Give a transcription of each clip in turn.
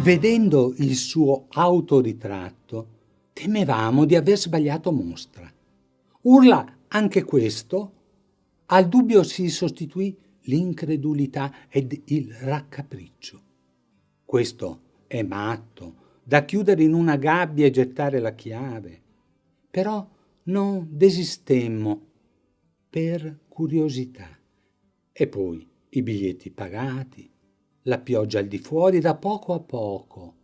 Vedendo il suo autoritratto, temevamo di aver sbagliato mostra. Urla anche questo, al dubbio si sostituì l'incredulità ed il raccapriccio. Questo è matto, da chiudere in una gabbia e gettare la chiave. Però non desistemmo per curiosità. E poi i biglietti pagati, la pioggia al di fuori, da poco a poco,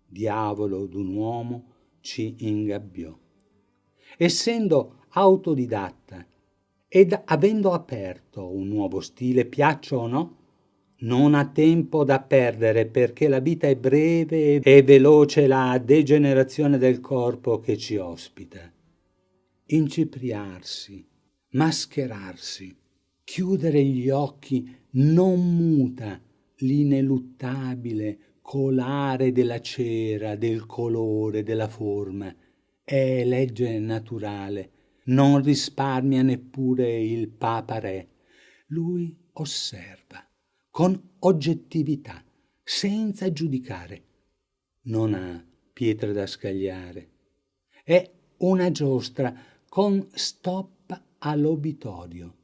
diavolo d'un uomo ci ingabbiò. Essendo autodidatta ed avendo aperto un nuovo stile, piaccia o no, non ha tempo da perdere, perché la vita è breve e veloce la degenerazione del corpo che ci ospita. Incipriarsi, mascherarsi, chiudere gli occhi non muta l'ineluttabile colare della cera, del colore, della forma. È legge naturale, non risparmia neppure il Papa Re. Lui osserva con oggettività, senza giudicare. Non ha pietre da scagliare. È una giostra con stop all'obitorio.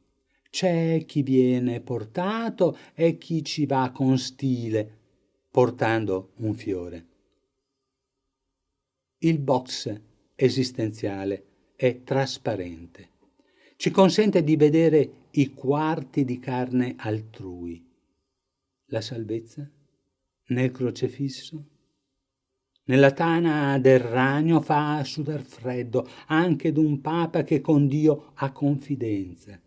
C'è chi viene portato e chi ci va con stile, portando un fiore. Il box esistenziale è trasparente. Ci consente di vedere i quarti di carne altrui. La salvezza? Nel crocefisso? Nella tana del ragno fa sudar freddo anche d'un papa che con Dio ha confidenza.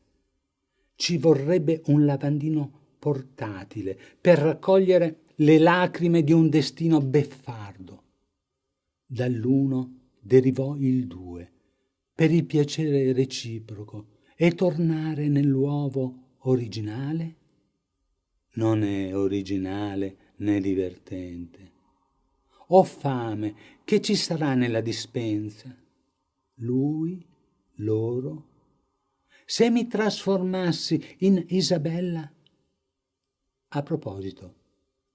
Ci vorrebbe un lavandino portatile per raccogliere le lacrime di un destino beffardo. Dall'uno derivò il due, per il piacere reciproco, e tornare nell'uovo originale? Non è originale né divertente. Ho fame, che ci sarà nella dispensa? Lui, loro. Se mi trasformassi in Isabella? A proposito,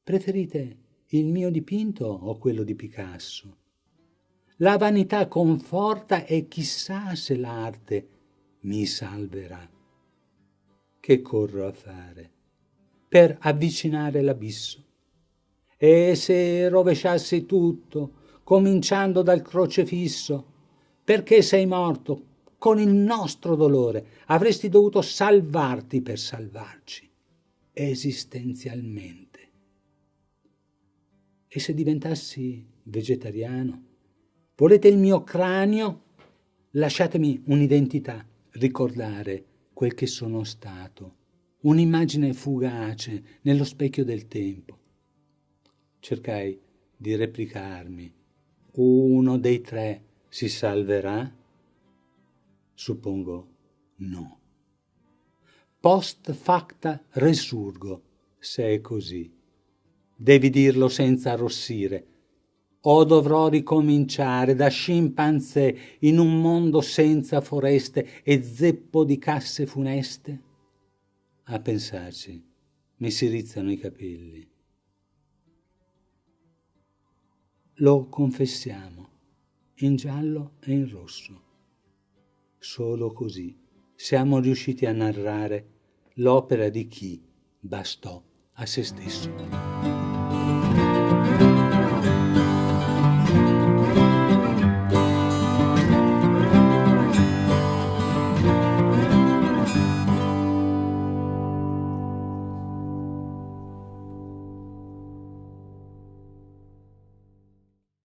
preferite il mio dipinto o quello di Picasso? La vanità conforta e chissà se l'arte mi salverà. Che corro a fare per avvicinare l'abisso? E se rovesciassi tutto, cominciando dal crocefisso, perché sei morto con il nostro dolore, avresti dovuto salvarti per salvarci, esistenzialmente. E se diventassi vegetariano? Volete il mio cranio? Lasciatemi un'identità, ricordare quel che sono stato, un'immagine fugace nello specchio del tempo. Cercai di replicarmi. Uno dei tre si salverà? Suppongo no. Post facta resurgo, se è così. Devi dirlo senza arrossire. O dovrò ricominciare da scimpanzé in un mondo senza foreste e zeppo di casse funeste? A pensarci, mi si rizzano i capelli. Lo confessiamo, in giallo e in rosso. Solo così siamo riusciti a narrare l'opera di chi bastò a se stesso.